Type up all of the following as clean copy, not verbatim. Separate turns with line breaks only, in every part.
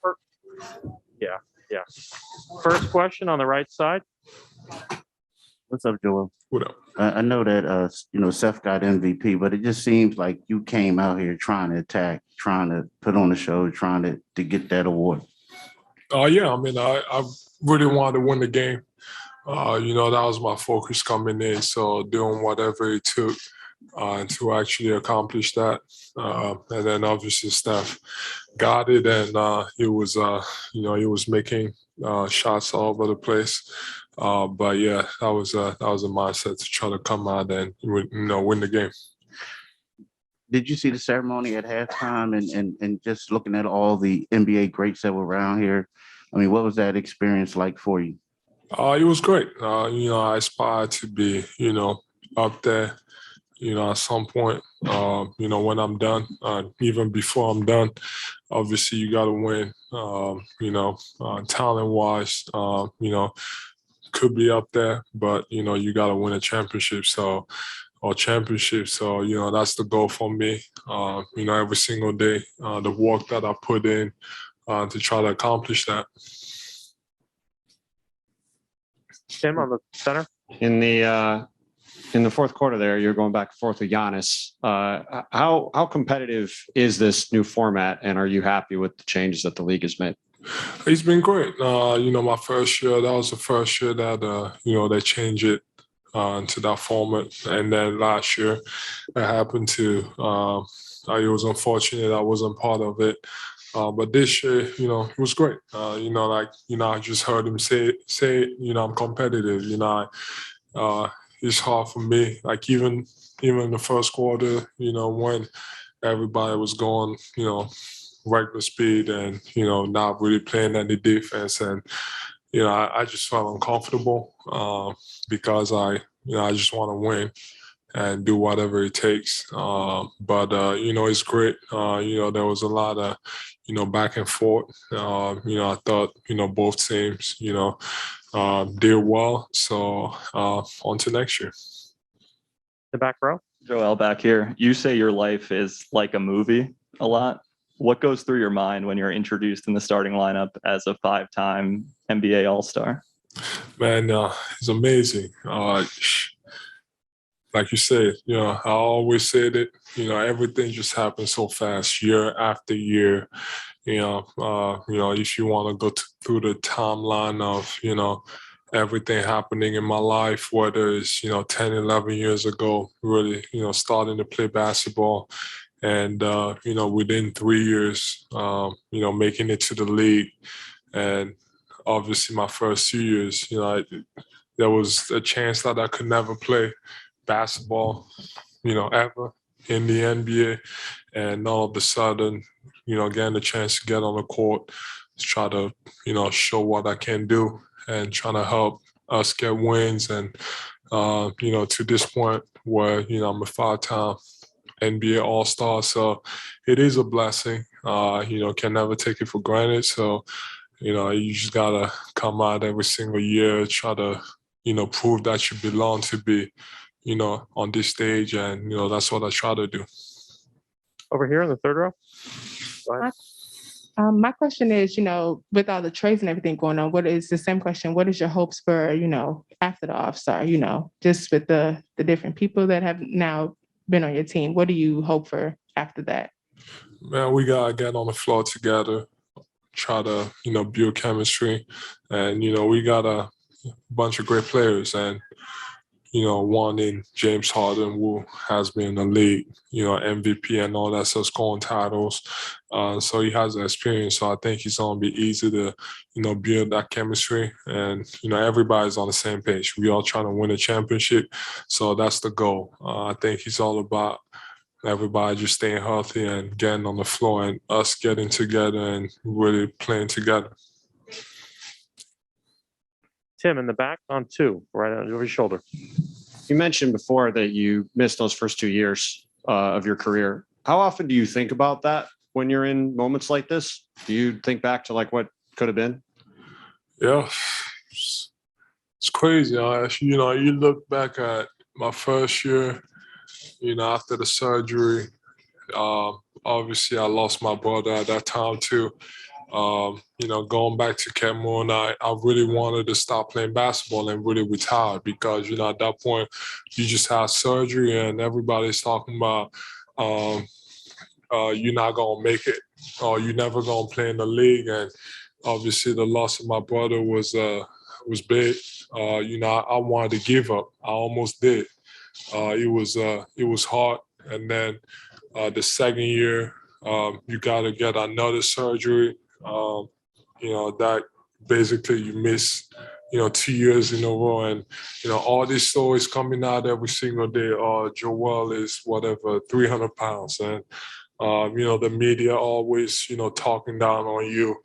fir- yeah, yeah. First question on the right side.
What's up, Joel?
What up?
I know that Seth got MVP, but it just seems like you came out here trying to attack, trying to put on the show, trying to get that award.
Yeah, I mean, I really wanted to win the game. That was my focus coming in. So doing whatever it took to actually accomplish that. And then obviously Steph got it, and he was making shots all over the place. But yeah, that was a mindset to try to come out and win the game.
Did you see the ceremony at halftime and just looking at all the NBA greats that were around here? I mean, what was that experience like for you?
It was great. I aspire to be, up there, at some point, when I'm done, even before I'm done, obviously you got to win, talent-wise, could be up there, but, you got to win a championship. So that's the goal for me, every single day, the work that I put in to try to accomplish that.
Tim on the center.
In the fourth quarter there, you're going back and forth with Giannis. How competitive is this new format, and are you happy with the changes that the league has made?
It's been great. My first year, that was the first year that, they changed it to that format. And then last year, it happened to, it was unfortunate I wasn't part of it. But this year, it was great. I just heard him say, I'm competitive. It's hard for me. Like even in the first quarter, when everybody was going, regular speed and, not really playing any defense. And, I just felt uncomfortable because I just want to win and do whatever it takes. But it's great. There was a lot of, back and forth. I thought, both teams, did well. So on to next year.
The back row.
Joel, back here. You say your life is like a movie a lot. What goes through your mind when you're introduced in the starting lineup as a 5-time NBA All-Star?
Man, it's amazing. Like you said, I always said it, everything just happens so fast year after year. If you want to go through the timeline of, everything happening in my life, whether it's, 10, 11 years ago, really, starting to play basketball. And, within 3 years, making it to the league. And obviously my first 2 years, there was a chance that I could never play basketball, ever in the NBA. And all of a sudden, getting the chance to get on the court, try to, show what I can do and trying to help us get wins. And, to this point where, I'm a 5-time NBA All-Star. So it is a blessing, can never take it for granted. So, you just gotta come out every single year, try to, prove that you belong to be, on this stage. And, that's what I try to do.
Over here in the third row. Go ahead.
My question is, with all the trades and everything going on, what is the same question? What is your hopes for, after the AllStar, just with the different people that have now been on your team? What do you hope for after that?
Man, we got to get on the floor together, try to, build chemistry. And, we got a bunch of great players. And, one in James Harden, who has been in the league, MVP and all that, so scoring titles. So he has the experience. So I think it's going to be easy to, build that chemistry. And, everybody's on the same page. We all trying to win a championship. So that's the goal. I think it's all about everybody just staying healthy and getting on the floor and us getting together and really playing together.
Tim in the back on 2, right over your shoulder.
You mentioned before that you missed those first 2 years of your career. How often do you think about that when you're in moments like this? Do you think back to like what could have been?
Yeah, it's crazy. You look back at my first year, after the surgery, obviously, I lost my brother at that time too. Going back to Cameroon, I really wanted to stop playing basketball and really retire because, at that point, you just had surgery and everybody's talking about you're not going to make it or you're never going to play in the league. And obviously, the loss of my brother was big. I wanted to give up. I almost did. It was hard. And then the second year, you got to get another surgery. That basically you miss, 2 years in a row. And, all these stories coming out every single day. Joel is whatever, 300 pounds. And, the media always, talking down on you.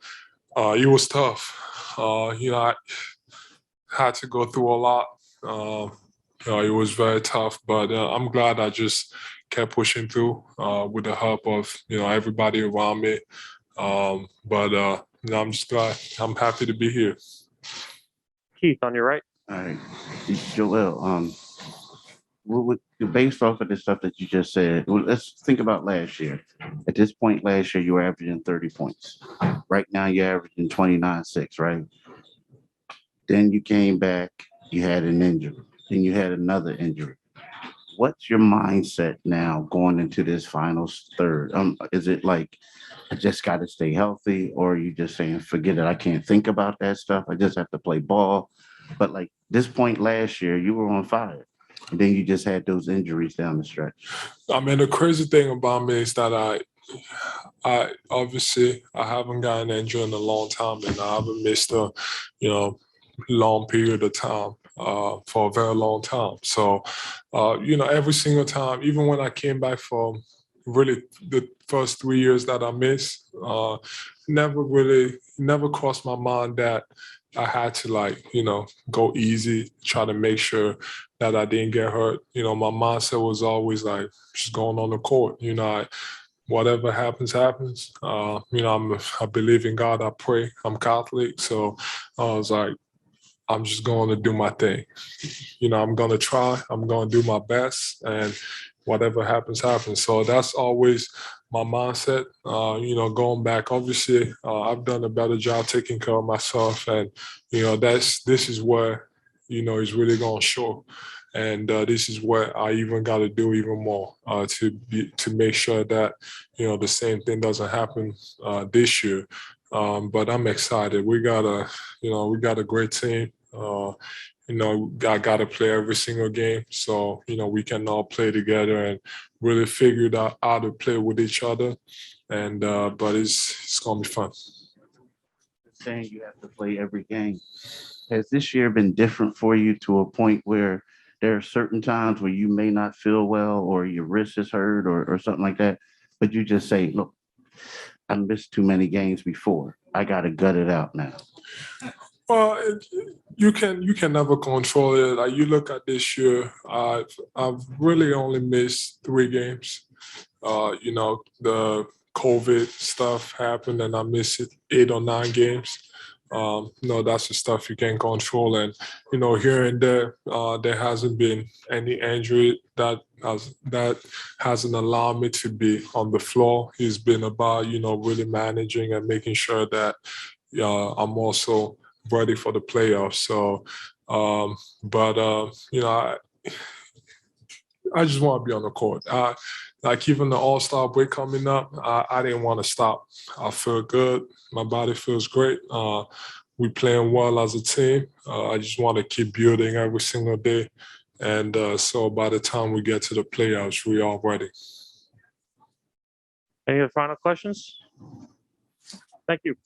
It was tough. I had to go through a lot. It was very tough, but I'm glad I just kept pushing through with the help of, everybody around me. I'm just glad. I'm happy to be here.
Keith, on your right.
All right, Joel. Based off of the stuff that you just said, let's think about last year. At this point last year, you were averaging 30 points. Right now, you're averaging 29.6, right? Then you came back, you had an injury. Then you had another injury. What's your mindset now going into this final third? Is it like, I just got to stay healthy, or are you just saying, forget it, I can't think about that stuff, I just have to play ball? But like this point last year, you were on fire. And then you just had those injuries down the stretch.
I mean, the crazy thing about me is that I obviously I haven't gotten injured in a long time, and I haven't missed a, long period of time for a very long time. So, every single time, even when I came back from really the first 3 years that I missed, never crossed my mind that I had to go easy, try to make sure that I didn't get hurt. My mindset was always like, just going on the court. Whatever happens, happens. I believe in God, I pray. I'm Catholic. So I was like, I'm just going to do my thing. I'm going to try. I'm going to do my best. And whatever happens, happens. So that's always my mindset. Going back, obviously, I've done a better job taking care of myself. And, this is where, it's really going to show. And this is what I even got to do even more to make sure that, the same thing doesn't happen this year. But I'm excited. We got a great team. I got to play every single game. So, we can all play together and really figure out how to play with each other. And but it's going to be fun.
Saying you have to play every game. Has this year been different for you to a point where there are certain times where you may not feel well or your wrist is hurt or something like that, but you just say, look, I missed too many games before. I got to gut it out now.
Well, you can never control it. Like, you look at this year, I've really only missed 3 games. The COVID stuff happened and I missed 8 or 9 games. That's the stuff you can't control. And, here and there hasn't been any injury that hasn't allowed me to be on the floor. It's been about, really managing and making sure that I'm also ready for the playoffs. So, I just want to be on the court. Like even the AllStar break coming up, I didn't want to stop. I feel good. My body feels great. We playing well as a team. I just want to keep building every single day. And so by the time we get to the playoffs, we are ready.
Any other final questions? Thank you.